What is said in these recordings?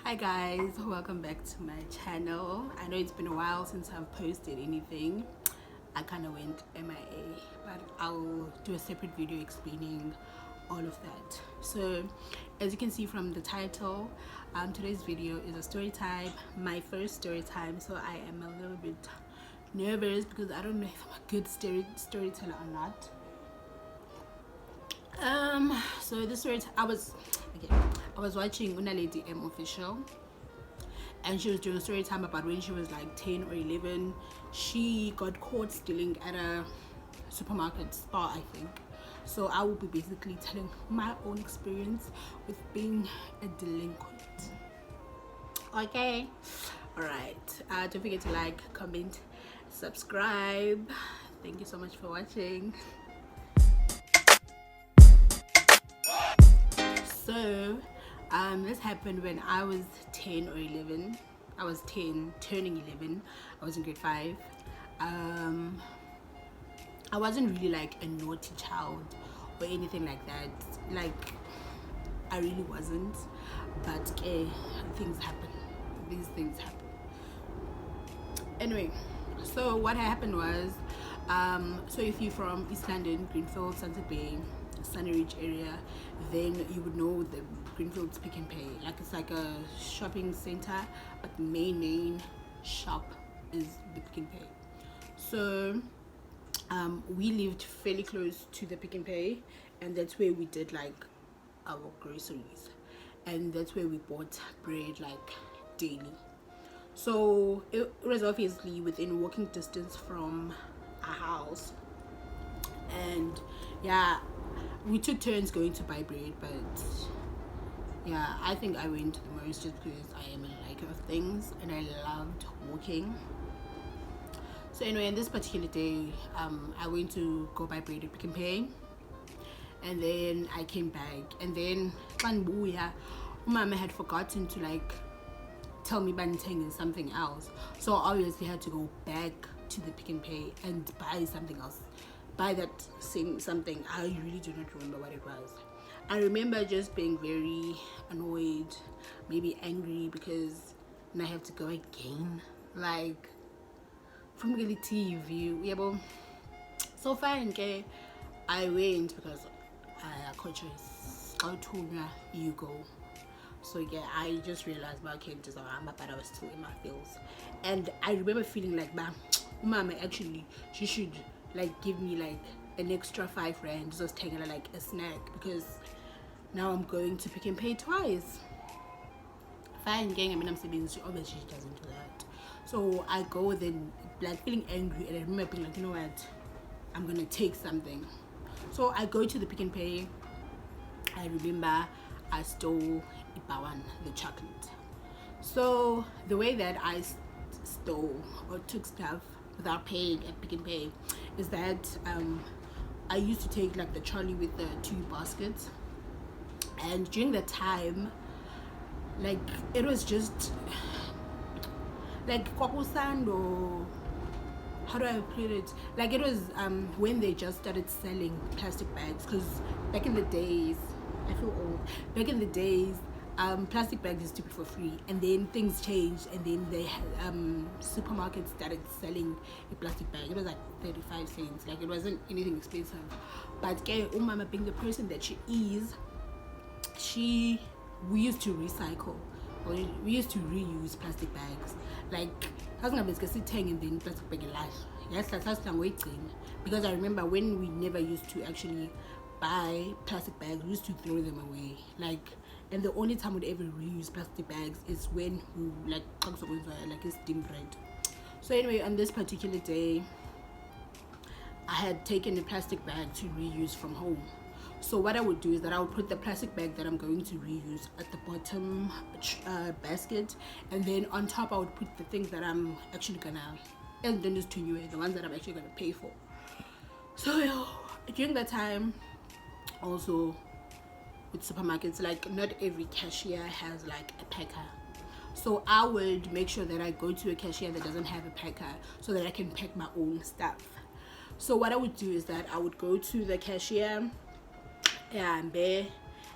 Hi guys, welcome back to my channel. I know it's been a while since I've posted anything. I kind of went MIA, but I'll do a separate video explaining all of that. So as you can see from the title, today's video is a story time, my first story time, so I am a little bit nervous because I don't know if I'm a good storyteller or not. So this story I was watching Una Lady M official, and she was doing a story time about when she was like 10 or 11. She got caught stealing at a supermarket Spar, I think. So I will be basically telling my own experience with being a delinquent. Okay, all right, don't forget to like, comment, subscribe. Thank you so much for watching. So this happened when I was 10 or 11. I was 10 turning 11. I was in grade 5. I wasn't really like a naughty child or anything like that. Like, I really wasn't, but things happen. These things happen. Anyway, so what happened was, so if you're from East London, Greenfield, Sunset Bay, Sunny Ridge area, then you would know the Greenfield's Pick n Pay. Like, it's like a shopping center, but the main shop is the Pick n Pay. So we lived fairly close to the Pick n Pay, and that's where we did like our groceries, and that's where we bought bread like daily. So it was obviously within walking distance from our house, and yeah, we took turns going to buy bread, but yeah, I think I went the most just because I am a liker of things and I loved walking. So anyway, in this particular day, I went to go buy bread at Pick n Pay, and then I came back, and then Mama had forgotten to like tell me Banteng is something else, so I obviously had to go back to the Pick n Pay and buy something else. By that same something, I really do not remember what it was. I remember just being very annoyed, maybe angry, because I have to go again, like from the TV. Yeah, but so fine, okay. I went because I coach you go. So yeah, I just realized I came to Zawamba, but I was still in my feels, and I remember feeling like, Mama, actually, she should like give me like an extra 5 rand just taking like a snack, because now I'm going to Pick n Pay twice. Fine, gang. I mean, I'm saying she obviously doesn't do that. So I go then like feeling angry, and I remember being like, you know what, I'm gonna take something. So I go to the Pick n Pay. I remember I stole Ibawan, the chocolate. So the way that I stole or took stuff without paying at Pick n Pay is that I used to take like the trolley with the 2 baskets, and during the time, like, it was just like Kwakusand, or how do I put it, like it was when they just started selling plastic bags, because back in the days, I feel old, back in the days, plastic bags used to be for free, and then things changed, and then they supermarkets started selling a plastic bag. It was like 35 cents, like it wasn't anything expensive. But Mama, being the person that she is, we used to recycle, or we used to reuse plastic bags. Like, and then plastic bag life. Yes, that's because I remember when we never used to actually buy plastic bags, we used to throw them away. Like, and the only time we'd ever reuse plastic bags is when we like a steam bread. So anyway, on this particular day, I had taken a plastic bag to reuse from home. So what I would do is that I would put the plastic bag that I'm going to reuse at the bottom basket, and then on top I would put the things that I'm actually gonna, and then just to you, the ones that I'm actually gonna pay for. So during that time, also with supermarkets, like not every cashier has like a packer. So I would make sure that I go to a cashier that doesn't have a packer, so that I can pack my own stuff. So what I would do is that I would go to the cashier,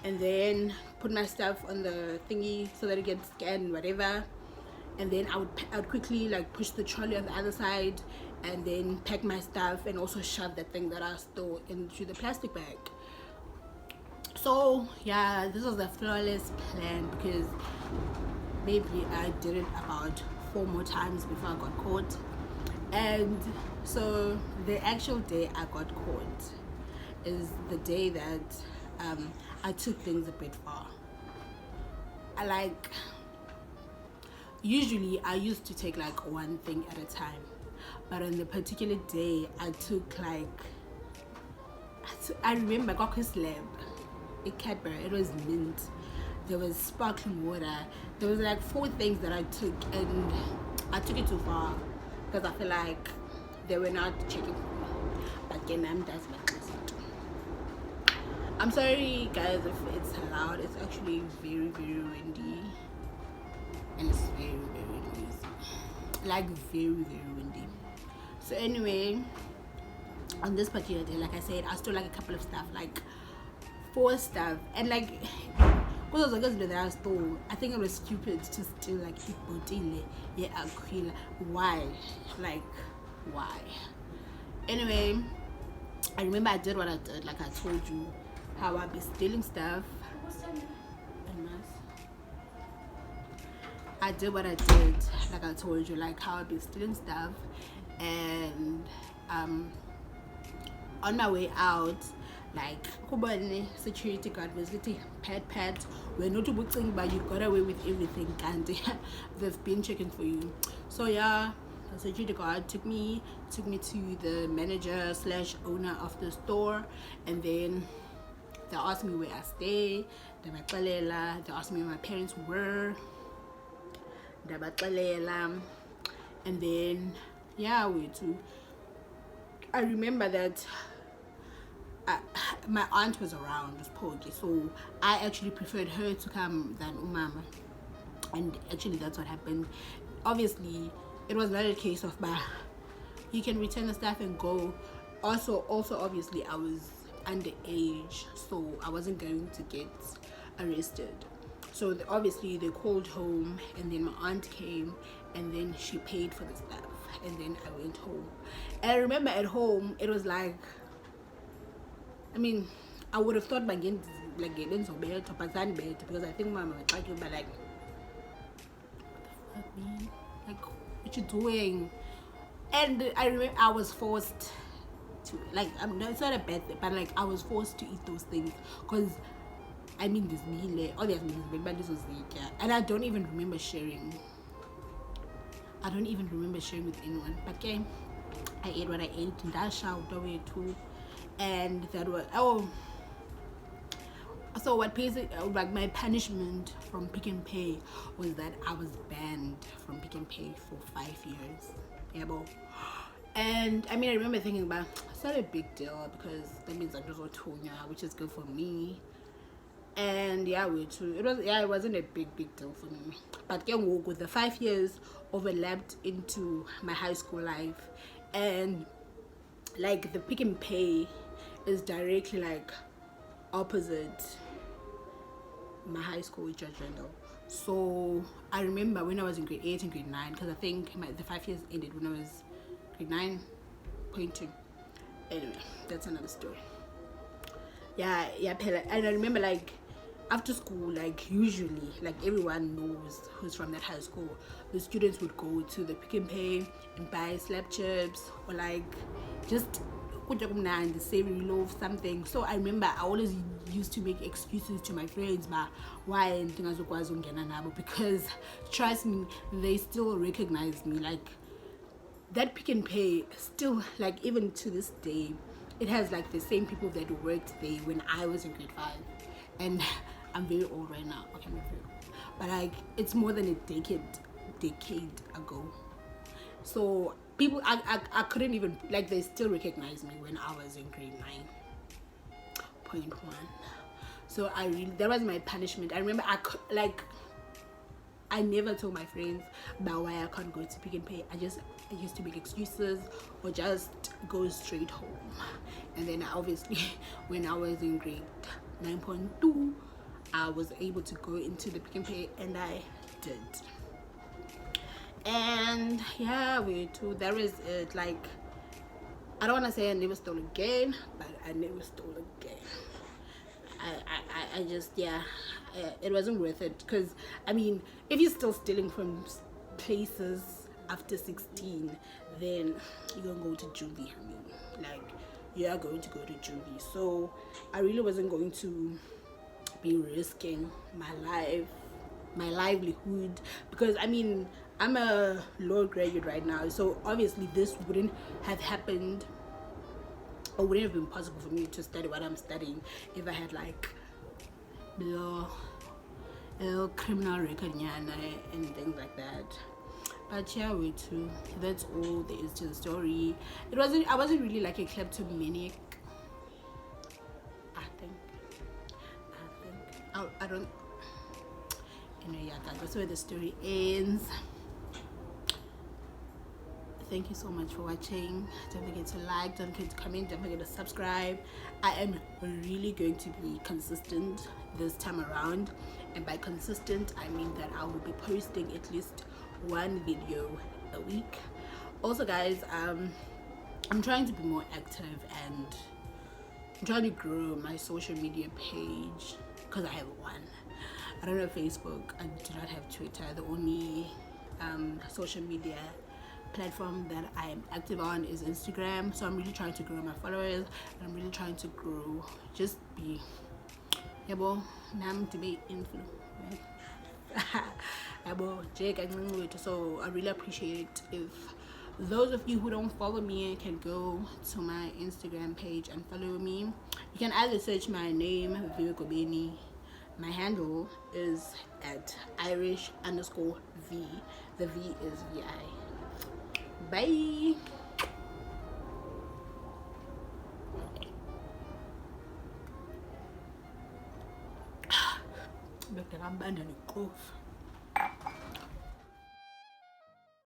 and then put my stuff on the thingy so that it gets scanned, whatever. And then I would quickly like push the trolley on the other side and then pack my stuff and also shove that thing that I stole into the plastic bag. So yeah, this was a flawless plan because maybe I did it about 4 more times before I got caught. And so the actual day I got caught is the day that I took things a bit far. Usually I used to take like one thing at a time, but on the particular day I took like, I remember I got this lab, a Cadbury, it was mint, there was sparkling water, there was like 4 things that I took, and I took it too far because I feel like they were not checking for me. But again, that's my closet. I'm sorry guys if it's loud, it's actually very very windy and it's very very noisy, like very very windy. So anyway, on this particular day, like I said, I stole like a couple of stuff, like 4 stuff, and like because of the that I stole, I think it was stupid to steal like ibhotile ye-Aquila. Why? Like why? Anyway, I remember I did what I did, like I told you how I'd be stealing stuff. I did what I did, like I told you, like how I'd be stealing stuff, and on my way out, like security guard was like, pat, we're not about, but you got away with everything, and they've been checking for you. So yeah, the security guard took me to the manager / owner of the store, and then they asked me where I stay, they asked me where my parents were, and then yeah, I remember that my aunt was around, was Pogi, so I actually preferred her to come than umama, and actually that's what happened. Obviously it was not a case of you can return the stuff and go. Also obviously I was underage, so I wasn't going to get arrested. So obviously they called home, and then my aunt came, and then she paid for the stuff, and then I went home. And I remember at home it was like, I mean, I would have thought by getting bed because I think mama was talking about like, what the fuck, man? Like, what you doing? And I remember I was forced to, like, it's not a bad thing, but like I was forced to eat those things because I mean this meal obviously, but this was and I don't even remember sharing. I don't even remember sharing with anyone. But okay, I ate what I ate, and that shout away too, and that was so what like my punishment from Pick n Pay was that I was banned from Pick n Pay for 5 years. Yeah, bro. And I mean, I remember thinking about, it's not a big deal because that means I'm just Tonya, which is good for me. And yeah, it wasn't a big deal for me. But again, with the 5 years overlapped into my high school life, and like the Pick n Pay is directly like opposite my high school, Judge Randall. So I remember when I was in grade 8 and grade 9, because I think the 5 years ended when I was grade 9.2. Anyway, that's another story. Yeah, and I remember like after school, like usually, like everyone knows who's from that high school, the students would go to the Pick n Pay and buy slab chips or like just the savory loaf, something. So I remember I always used to make excuses to my friends but why because trust me, they still recognize me. Like that Pick n Pay still, like even to this day, it has like the same people that worked there when I was in grade 5, and I'm very old right now. Okay, I'm not very old, but like it's more than a decade ago. So people, I couldn't even, like, they still recognize me when I was in grade 9.1. So that was my punishment. I remember I never told my friends about why I can't go to Pick n Pay. I used to make excuses or just go straight home. And then obviously when I was in grade 9.2, I was able to go into the Pick n Pay, and I did. And yeah, that was it. Like, I don't want to say I never stole again, but I never stole again. I just, yeah, it wasn't worth it. Because, I mean, if you're still stealing from places after 16, then you're going to go to juvie. I mean, like, you are going to go to juvie. So I really wasn't going to be risking my livelihood, because I mean, I'm a law graduate right now, so obviously this wouldn't have happened, or wouldn't have been possible for me to study what I'm studying if I had like a criminal record and things like that. But yeah, that's all there is to the story. I wasn't really like a kleptomaniac. I don't. Anyway, yeah, guys, that's where the story ends. Thank you so much for watching. Don't forget to like, don't forget to comment, don't forget to subscribe. I am really going to be consistent this time around, and by consistent I mean that I will be posting at least one video a week. Also, guys, I'm trying to be more active, and I'm trying to grow my social media page, because I have one. I don't have Facebook, I do not have Twitter. The only social media platform that I am active on is Instagram. So I'm really trying to grow my followers, and I'm really trying to grow, just be able to be influencer. So I really appreciate if those of you who don't follow me can go to my Instagram page and follow me. You can either search my name, Viwekobeni. My handle is at Irish_V. The V is VI. Bye. Look, I'm abandoning cough.